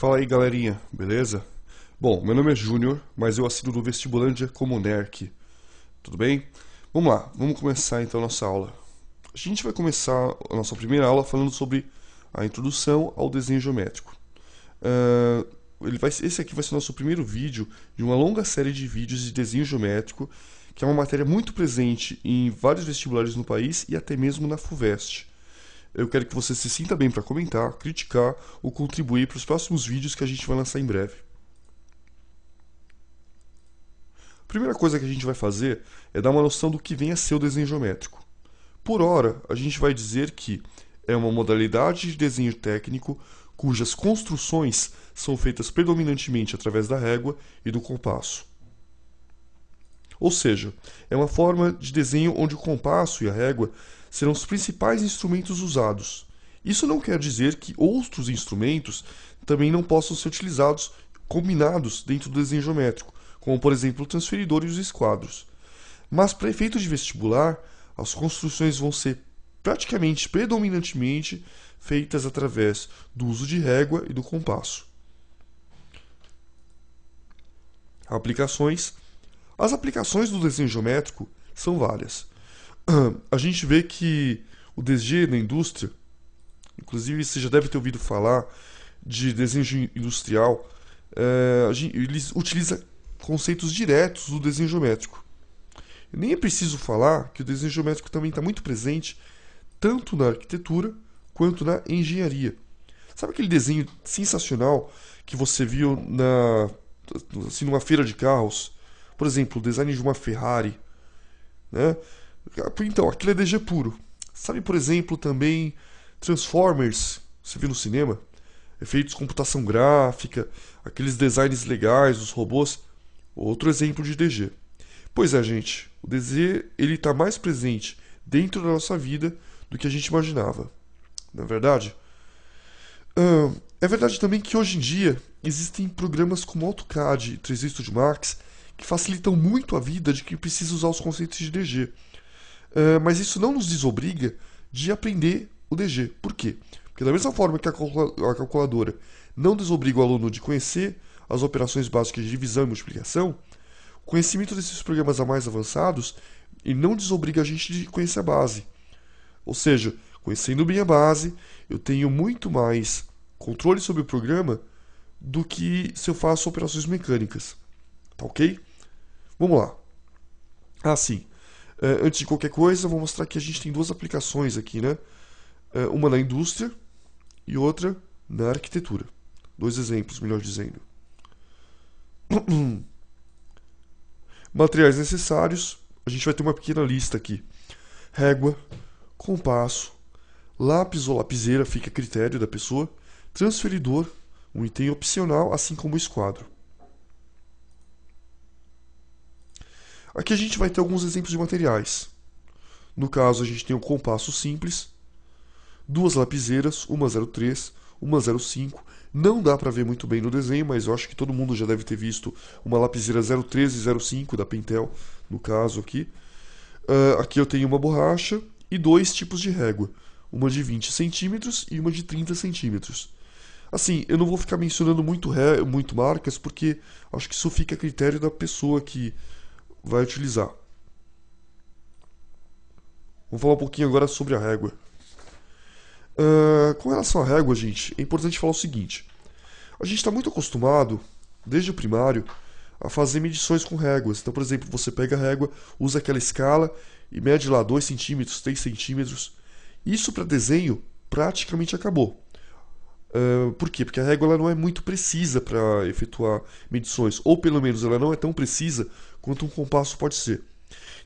Fala aí, galerinha, beleza? Bom, meu nome é Júnior, mas eu assino no Vestibulândia como NERC, tudo bem? Vamos lá, vamos começar então a nossa aula. A gente vai começar a nossa primeira aula falando sobre a introdução ao desenho geométrico. Esse aqui vai ser o nosso primeiro vídeo de uma longa série de vídeos de desenho geométrico, que é uma matéria muito presente em vários vestibulares no país e até mesmo na FUVEST. Eu quero que você se sinta bem para comentar, criticar ou contribuir para os próximos vídeos que a gente vai lançar em breve. A primeira coisa que a gente vai fazer é dar uma noção do que vem a ser o desenho geométrico. Por hora, a gente vai dizer que é uma modalidade de desenho técnico cujas construções são feitas predominantemente através da régua e do compasso. Ou seja, é uma forma de desenho onde o compasso e a régua serão os principais instrumentos usados. Isso não quer dizer que outros instrumentos também não possam ser utilizados combinados dentro do desenho geométrico, como por exemplo o transferidor e os esquadros. Mas para efeitos de vestibular, as construções vão ser predominantemente feitas através do uso de régua e do compasso. Aplicações. As aplicações do desenho geométrico são várias. A gente vê que o DG na indústria, inclusive você já deve ter ouvido falar de desenho industrial, ele utiliza conceitos diretos do desenho geométrico. Nem é preciso falar que o desenho geométrico também está muito presente tanto na arquitetura quanto na engenharia. Sabe aquele desenho sensacional que você viu numa feira de carros? Por exemplo, o design de uma Ferrari, né? Então, aquilo é DG puro. Sabe, por exemplo, também Transformers, você viu no cinema? Efeitos de computação gráfica, aqueles designs legais dos robôs. Outro exemplo de DG. Pois é, gente, o DG ele está mais presente dentro da nossa vida do que a gente imaginava. Não é verdade? É verdade também que hoje em dia existem programas como AutoCAD e 3D Studio Max que facilitam muito a vida de quem precisa usar os conceitos de DG. Mas isso não nos desobriga de aprender o DG. Por quê? Porque da mesma forma que a calculadora não desobriga o aluno de conhecer as operações básicas de divisão e multiplicação, o conhecimento desses programas mais avançados ele não desobriga a gente de conhecer a base. Ou seja, conhecendo bem a base, eu tenho muito mais controle sobre o programa do que se eu faço operações mecânicas. Tá ok? Vamos lá. Sim. Antes de qualquer coisa, vou mostrar que a gente tem duas aplicações aqui, né? Uma na indústria e outra na arquitetura. Dois exemplos, melhor dizendo. Materiais necessários. A gente vai ter uma pequena lista aqui. Régua, compasso, lápis ou lapiseira, fica a critério da pessoa. Transferidor, um item opcional, assim como o esquadro. Aqui a gente vai ter alguns exemplos de materiais. No caso, a gente tem um compasso simples, duas lapiseiras, uma 03, uma 05. Não dá para ver muito bem no desenho, mas eu acho que todo mundo já deve ter visto uma lapiseira 03 e 05 da Pentel, no caso aqui. Aqui eu tenho uma borracha e dois tipos de régua, uma de 20 centímetros e uma de 30 centímetros. Assim, eu não vou ficar mencionando muito marcas, porque acho que isso fica a critério da pessoa que vai utilizar. Vamos falar um pouquinho agora sobre a régua. Com relação à régua, gente, é importante falar o seguinte. A gente está muito acostumado, desde o primário, a fazer medições com réguas. Então, por exemplo, você pega a régua, usa aquela escala e mede lá 2 centímetros, 3 centímetros. Isso para desenho praticamente acabou. Por quê? Porque a régua ela não é muito precisa para efetuar medições, ou pelo menos ela não é tão precisa quanto um compasso pode ser.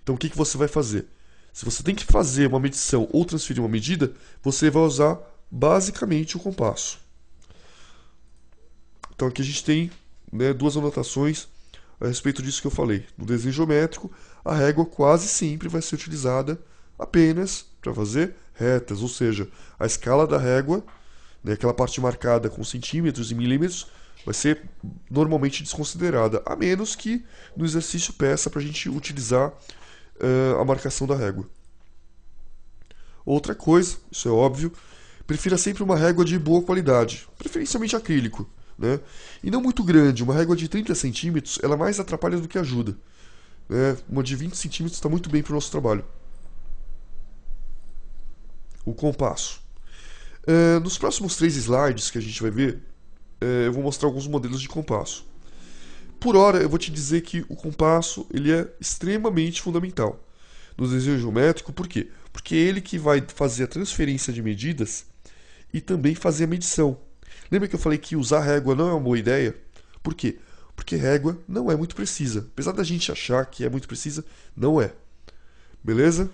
Então o que você vai fazer? Se você tem que fazer uma medição ou transferir uma medida, você vai usar basicamente o compasso. Então aqui a gente tem, né, duas anotações a respeito disso que eu falei. No desenho geométrico, a régua quase sempre vai ser utilizada apenas para fazer retas, ou seja, a escala da régua, aquela parte marcada com centímetros e milímetros, vai ser normalmente desconsiderada, a menos que no exercício peça para a gente utilizar a marcação da régua. Outra coisa, isso é óbvio, prefira sempre uma régua de boa qualidade, preferencialmente acrílico, né? E não muito grande, uma régua de 30 centímetros, ela mais atrapalha do que ajuda, né? Uma de 20 centímetros está muito bem para o nosso trabalho. O compasso. Nos próximos 3 slides que a gente vai ver, eu vou mostrar alguns modelos de compasso. Por hora, eu vou te dizer que o compasso ele é extremamente fundamental no desenho geométrico. Por quê? Porque é ele que vai fazer a transferência de medidas e também fazer a medição. Lembra que eu falei que usar régua não é uma boa ideia? Por quê? Porque régua não é muito precisa. Apesar da gente achar que é muito precisa, não é. Beleza?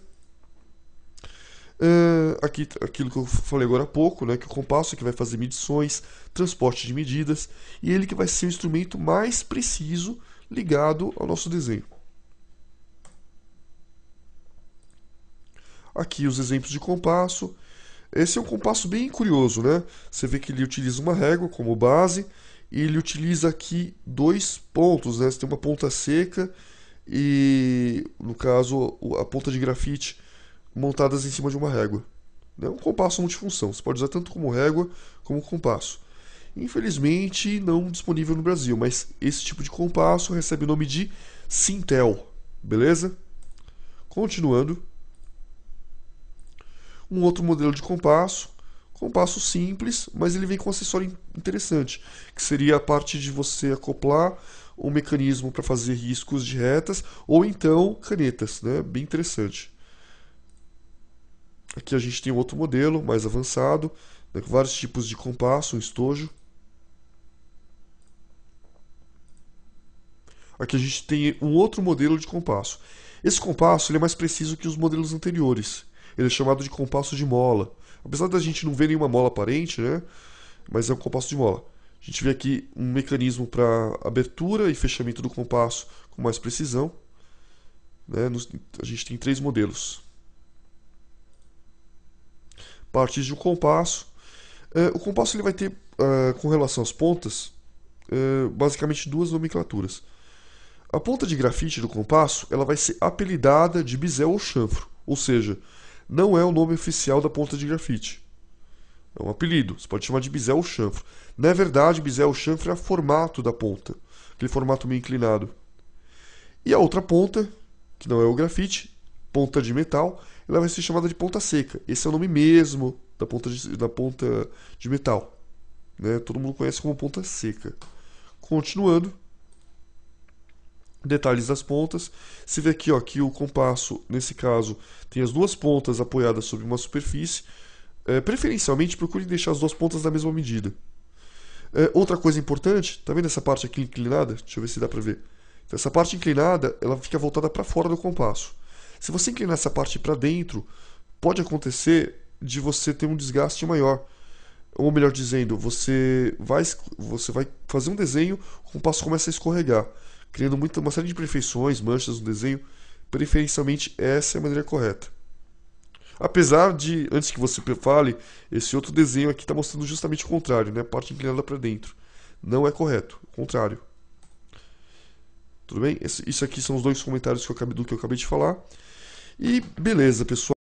Aqui, aquilo que eu falei agora há pouco, né, que o compasso é que vai fazer medições, transporte de medidas, e ele que vai ser o instrumento mais preciso ligado ao nosso desenho. Aqui os exemplos de compasso. Esse é um compasso bem curioso, né? Você vê que ele utiliza uma régua como base, e ele utiliza aqui 2 pontos, né? Você tem uma ponta seca e, no caso, a ponta de grafite montadas em cima de uma régua. É um compasso multifunção, você pode usar tanto como régua como compasso. Infelizmente não disponível no Brasil, mas esse tipo de compasso recebe o nome de Sintel, beleza? Continuando, um outro modelo de compasso, compasso simples, mas ele vem com um acessório interessante, que seria a parte de você acoplar um mecanismo para fazer riscos de retas ou então canetas, né? Bem interessante. Aqui a gente tem um outro modelo mais avançado, né, com vários tipos de compasso, um estojo. Aqui a gente tem um outro modelo de compasso. Esse compasso ele é mais preciso que os modelos anteriores. Ele é chamado de compasso de mola. Apesar da gente não ver nenhuma mola aparente, né, mas é um compasso de mola. A gente vê aqui um mecanismo para abertura e fechamento do compasso com mais precisão. Né, a gente tem 3 modelos. Partes de um compasso. O compasso ele vai ter, com relação às pontas, basicamente 2 nomenclaturas. A ponta de grafite do compasso ela vai ser apelidada de bisel ou chanfro, ou seja, não é o nome oficial da ponta de grafite. É um apelido, você pode chamar de bisel ou chanfro. Na verdade, bisel ou chanfro é o formato da ponta, aquele formato meio inclinado. E a outra ponta, que não é o grafite, ponta de metal, ela vai ser chamada de ponta seca. Esse é o nome mesmo da ponta de metal. Né? Todo mundo conhece como ponta seca. Continuando, detalhes das pontas. Você vê aqui ó, que o compasso, nesse caso, tem as 2 pontas apoiadas sobre uma superfície. Preferencialmente, procure deixar as 2 pontas da mesma medida. Outra coisa importante, tá vendo essa parte aqui inclinada? Deixa eu ver se dá para ver. Então, essa parte inclinada, ela fica voltada para fora do compasso. Se você inclinar essa parte para dentro, pode acontecer de você ter um desgaste maior. Ou melhor dizendo, você vai fazer um desenho, o compasso começa a escorregar, criando uma série de imperfeições, manchas no desenho. Preferencialmente, essa é a maneira correta. Apesar de, antes que você fale, esse outro desenho aqui está mostrando justamente o contrário, né? A parte inclinada para dentro. Não é correto, o contrário. Tudo bem? Isso aqui são os 2 comentários do que eu acabei de falar. E beleza, pessoal.